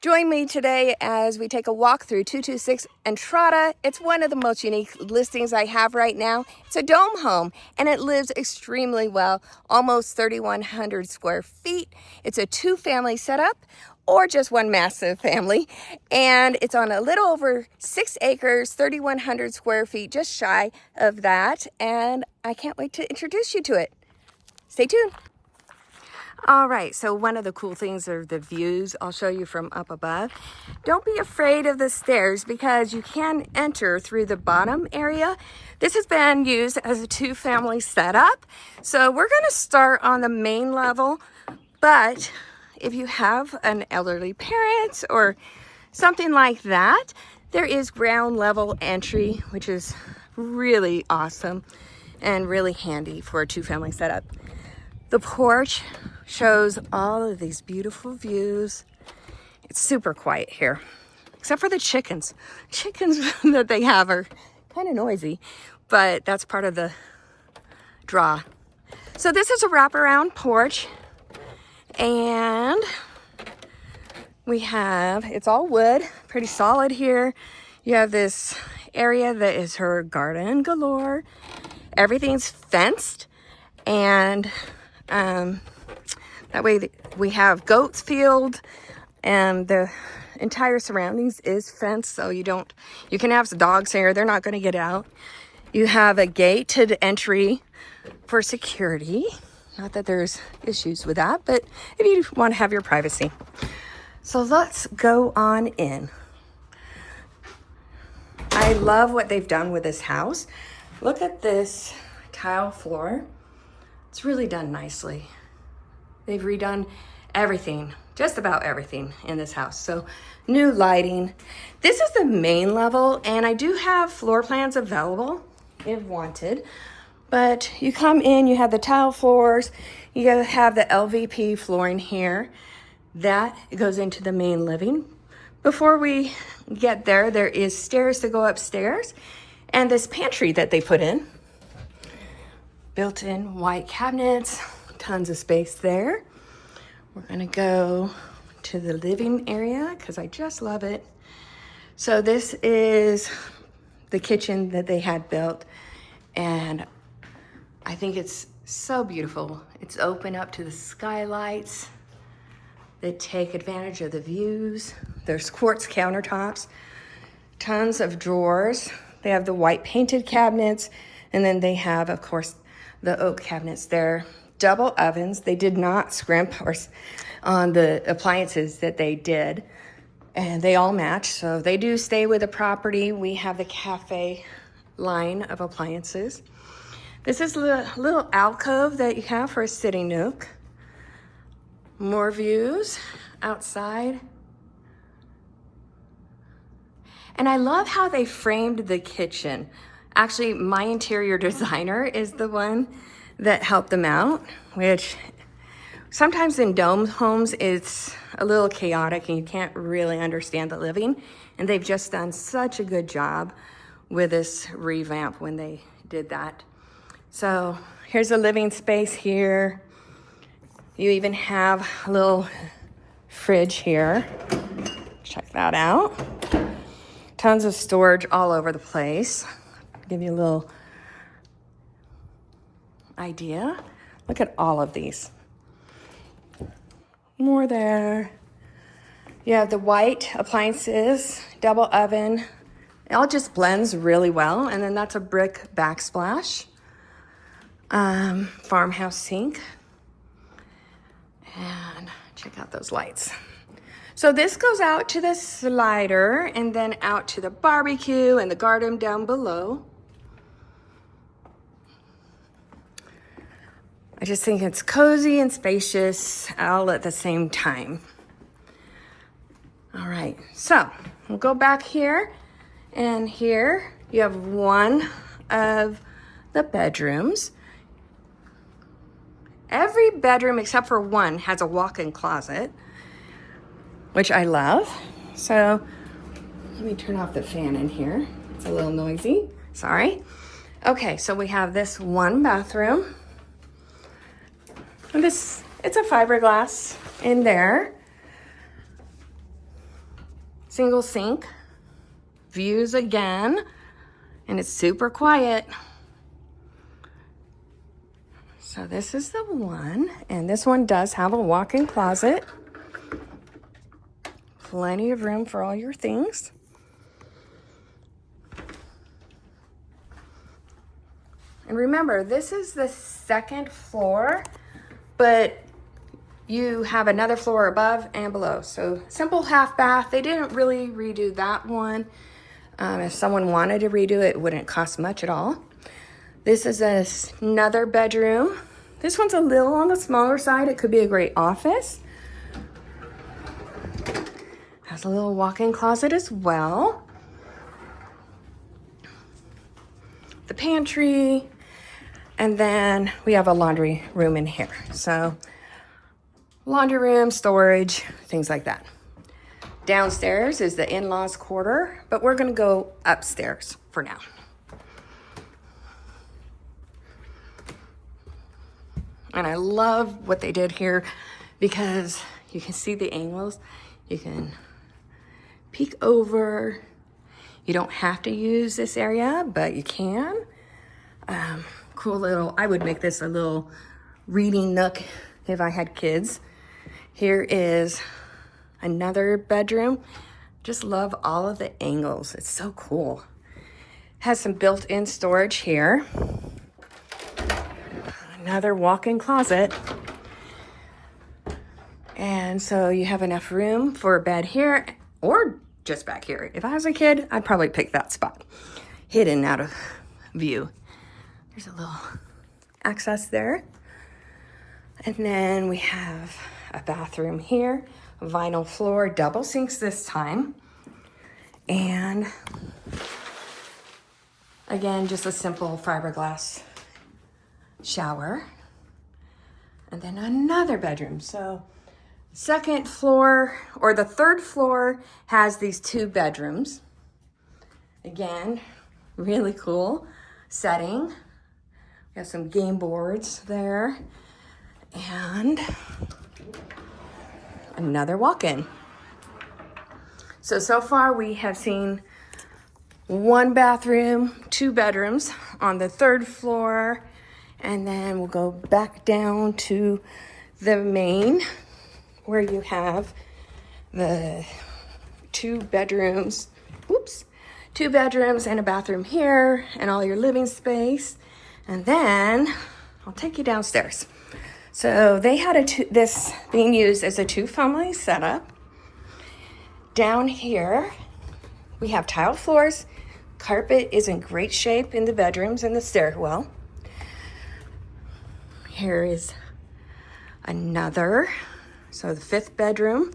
Join me today as we take a walk through 226 Entrada. It's one of the most unique listings I have right now. It's a dome home and it lives extremely well, almost 3,100 square feet. It's a two-family setup or just one massive family. And it's on a little over 6 acres, 3,100 square feet, just shy of that. And I can't wait to introduce you to it. Stay tuned. All right, so one of the cool things are the views I'll show you from up above. Don't be afraid of the stairs because you can enter through the bottom area. This has been used as a two-family setup. So we're gonna start on the main level, but if you have an elderly parent or something like that, there is ground level entry, which is really awesome and really handy for a two-family setup. The porch shows all of these beautiful views. It's super quiet here, except for the chickens. Chickens that they have are kind of noisy, but that's part of the draw. So this is a wraparound porch, and we have, it's all wood, pretty solid here. You have this area that is her garden galore. Everything's fenced, and that way we have goats field, and the entire surroundings is fenced, so you can have some dogs here. They're not going to get out. You have a gated entry for security. Not that there's issues with that, but if you want to have your privacy. So let's go on in. I love what they've done with this house. Look at this tile floor. It's really done nicely. They've redone everything, just about everything in this house. So new lighting. This is the main level, and I do have floor plans available if wanted. But you come in, you have the tile floors, you have the LVP flooring here. That goes into the main living. Before we get there, there is stairs to go upstairs, and this pantry that they put in. Built-in white cabinets, tons of space there. We're gonna go to the living area because I just love it. So this is the kitchen that they had built, and I think it's so beautiful. It's open up to the skylights. They take advantage of the views. There's quartz countertops, tons of drawers. They have the white painted cabinets, and then they have, of course, the oak cabinets there. Double ovens. They did not scrimp on the appliances that they did, and they all match, so they do stay with the property. We have the cafe line of appliances. This is the little alcove that you have for a sitting nook. More views outside. And I love how they framed the kitchen. Actually, my interior designer is the one that helped them out, which sometimes in dome homes, it's a little chaotic and you can't really understand the living. And they've just done such a good job with this revamp when they did that. So here's a living space here. You even have a little fridge here. Check that out. Tons of storage all over the place. Give you a little idea. Look at all of these. More there. You have the white appliances, double oven. It all just blends really well. And then that's a brick backsplash. Farmhouse sink. And check out those lights. So this goes out to the slider and then out to the barbecue and the garden down below. I just think it's cozy and spacious all at the same time. All right, so we'll go back here, and here you have one of the bedrooms. Every bedroom except for one has a walk-in closet, which I love. So let me turn off the fan in here. It's a little noisy, sorry. Okay, so we have this one bathroom. And it's a fiberglass in there. Single sink. Views again. And it's super quiet. So this is the one. And this one does have a walk-in closet. Plenty of room for all your things. And remember, this is the second floor, but you have another floor above and below. So simple half bath. They didn't really redo that one. If someone wanted to redo it, it wouldn't cost much at all. This is another bedroom. This one's a little on the smaller side. It could be a great office. Has a little walk-in closet as well. The pantry. And then we have a laundry room in here. So laundry room, storage, things like that. Downstairs is the in-laws quarter, but we're gonna go upstairs for now. And I love what they did here because you can see the angles. You can peek over. You don't have to use this area, but you can. Cool little, I would make this a little reading nook if I had kids. Here is another bedroom. Just love all of the angles. It's so cool. Has some built-in storage here. Another walk-in closet. And so you have enough room for a bed here or just back here. If I was a kid, I'd probably pick that spot. Hidden out of view. There's a little access there. And then we have a bathroom here, vinyl floor, double sinks this time. And again, just a simple fiberglass shower. And then another bedroom. So second floor, or the third floor, has these two bedrooms. Again, really cool setting. We have some game boards there. And another walk-in. So far we have seen one bathroom, two bedrooms on the third floor. And then we'll go back down to the main where you have the two bedrooms and a bathroom here and all your living space. And then I'll take you downstairs. So they had this being used as a two-family setup. Down here, we have tile floors. Carpet is in great shape in the bedrooms and the stairwell. Here is another, so the fifth bedroom.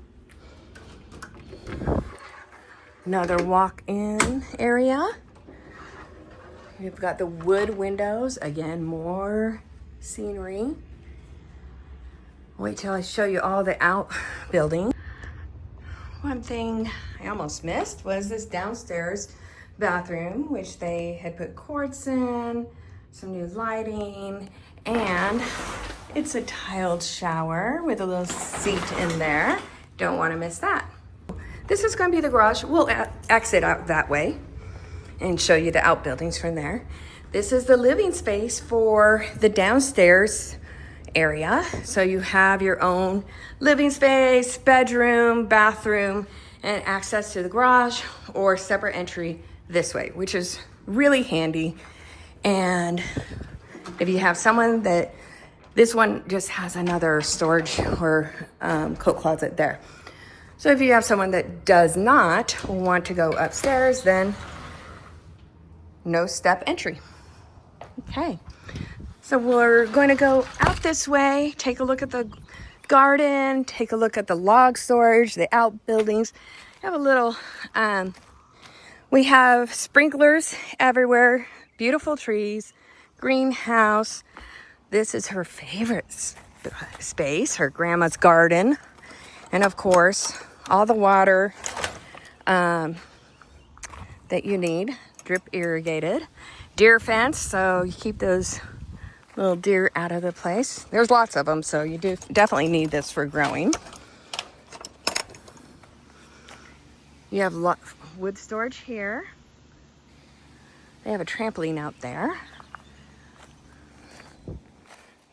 Another walk-in area. We've got the wood windows. Again, more scenery. Wait till I show you all the outbuildings. One thing I almost missed was this downstairs bathroom, which they had put quartz in, some new lighting, and it's a tiled shower with a little seat in there. Don't want to miss that. This is going to be the garage. We'll exit out that way and show you the outbuildings from there. This is the living space for the downstairs area. So you have your own living space, bedroom, bathroom, and access to the garage or separate entry this way, which is really handy. And if you have someone that, this one just has another storage or coat closet there. So if you have someone that does not want to go upstairs, then no step entry. Okay, so we're going to go out this way, take a look at the garden, take a look at the log storage, the outbuildings. Have a little, we have sprinklers everywhere, beautiful trees, greenhouse. This is her favorite space, her grandma's garden. And of course, all the water that you need, drip irrigated. Deer fence, so you keep those little deer out of the place. There's lots of them, so you do definitely need this for growing. You have wood storage here. They have a trampoline out there.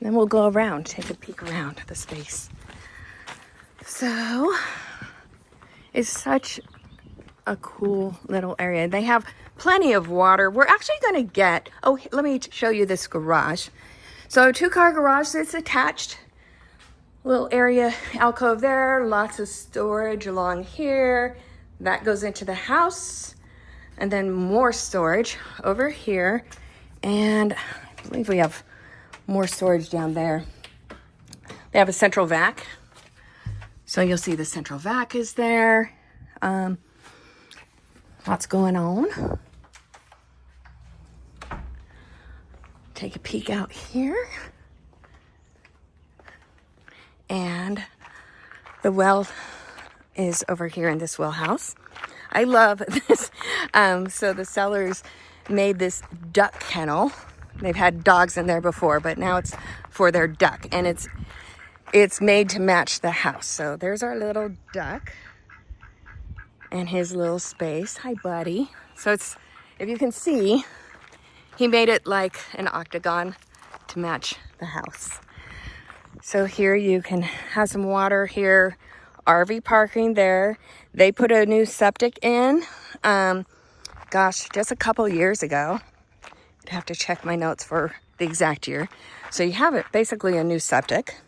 Then we'll go around, take a peek around the space. So it's such a cool little area. They have plenty of water. We're actually going to get, oh, let me show you this garage. So 2-car garage that's attached. Little area, alcove there, lots of storage along here. That goes into the house. And then more storage over here. And I believe we have more storage down there. They have a central vac. So you'll see the central vac is there. Lots going on. Take a peek out here. And the well is over here in this well house. I love this. So the sellers made this duck kennel. They've had dogs in there before, but now it's for their duck. And it's made to match the house. So there's our little duck and his little space. Hi, buddy. So it's, if you can see, he made it like an octagon to match the house. So here you can have some water here, RV parking there. They put a new septic in, gosh, just a couple years ago. I'd have to check my notes for the exact year. So you have it, basically a new septic.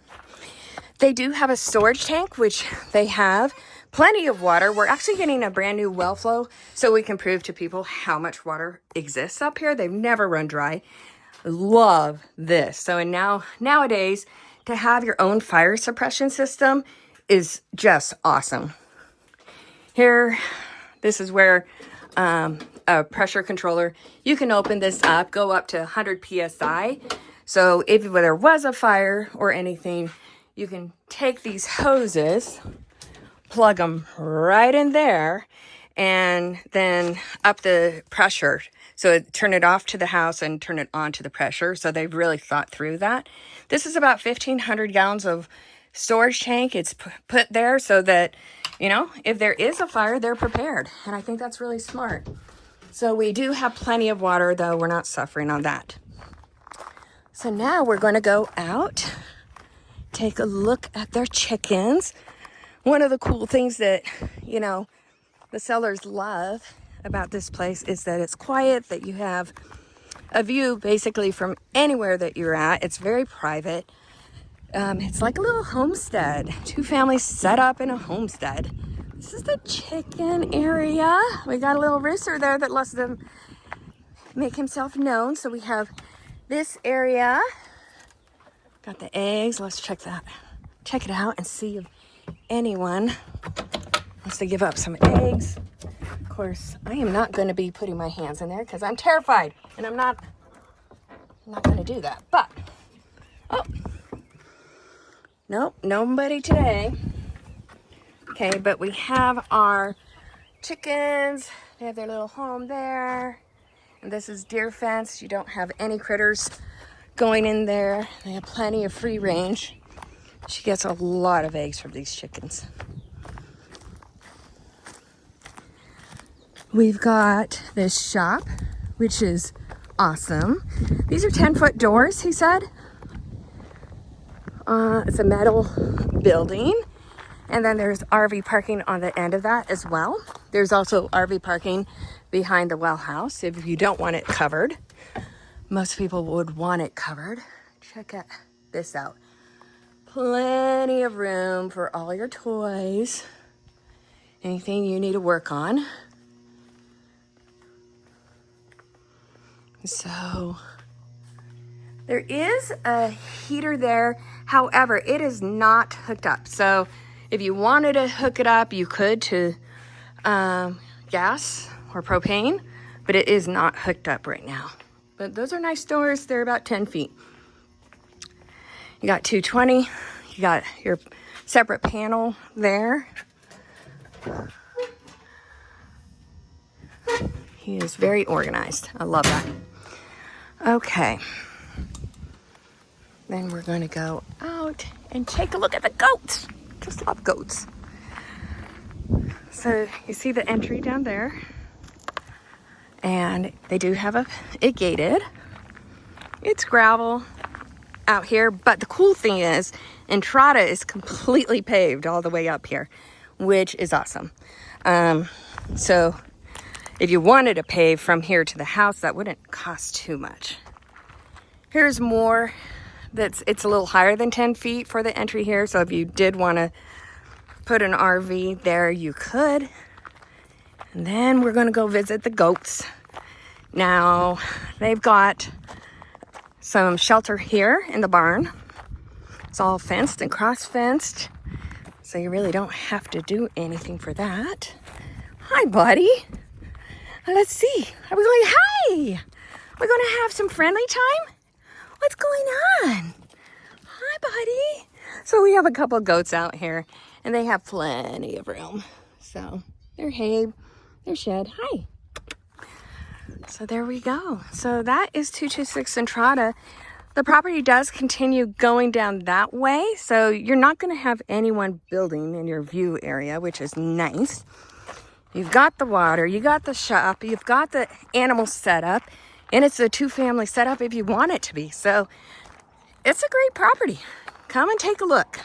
They do have a storage tank, which they have plenty of water. We're actually getting a brand new well flow so we can prove to people how much water exists up here. They've never run dry. Love this. So and nowadays, to have your own fire suppression system is just awesome. Here, this is where a pressure controller, you can open this up, go up to 100 PSI. So if there was a fire or anything, you can take these hoses, plug them right in there, and then up the pressure. So turn it off to the house and turn it on to the pressure. So they've really thought through that. This is about 1,500 gallons of storage tank. It's put there so that, you know, if there is a fire, they're prepared. And I think that's really smart. So we do have plenty of water, though. We're not suffering on that. So now we're going to go out, take a look at their chickens. One of the cool things that, you know, the sellers love about this place is that it's quiet, that you have a view basically from anywhere that you're at. It's very private. It's like a little homestead. 2 families set up in a homestead. This is the chicken area. We got a little rooster there that lets them make himself known. So we have this area. Got the eggs. Let's check it out and see if anyone wants to give up some eggs. Of course, I am not going to be putting my hands in there because I'm terrified, and I'm not going to do that. But oh, nope, nobody today. Okay, but we have our chickens. They have their little home there, and this is deer fence. You don't have any critters going in there. They have plenty of free range. She gets a lot of eggs from these chickens. We've got this shop, which is awesome. These are 10-foot doors, he said. It's a metal building. And then there's RV parking on the end of that as well. There's also RV parking behind the well house if you don't want it covered. Most people would want it covered. Check this out. Plenty of room for all your toys. Anything you need to work on. So there is a heater there. However, it is not hooked up. So if you wanted to hook it up, you could to gas or propane, but it is not hooked up right now. But those are nice doors. They're about 10 feet. You got 220. You got your separate panel there. He is very organized. I love that. Okay. Then we're going to go out and take a look at the goats. Just love goats. So you see the entry down there, and they do have it gated. It's gravel out here, but the cool thing is Entrada is completely paved all the way up here, which is awesome. So if you wanted to pave from here to the house, that wouldn't cost too much. Here's more. It's a little higher than 10 feet for the entry here, so if you did want to put an RV there, you could. And then we're going to go visit the goats. Now, they've got some shelter here in the barn. It's all fenced and cross-fenced, so you really don't have to do anything for that. Hi, buddy. Let's see. Are we going? Hi. We're going to have some friendly time? What's going on? Hi, buddy. So we have a couple goats out here, and they have plenty of room. So they're hay, they're shed. Hi. So there we go. So that is 226 Entrada. The property does continue going down that way, so you're not going to have anyone building in your view area, which is nice. You've got the water, you got the shop, you've got the animal setup, and it's a 2-family setup if you want it to be. So it's a great property. Come and take a look.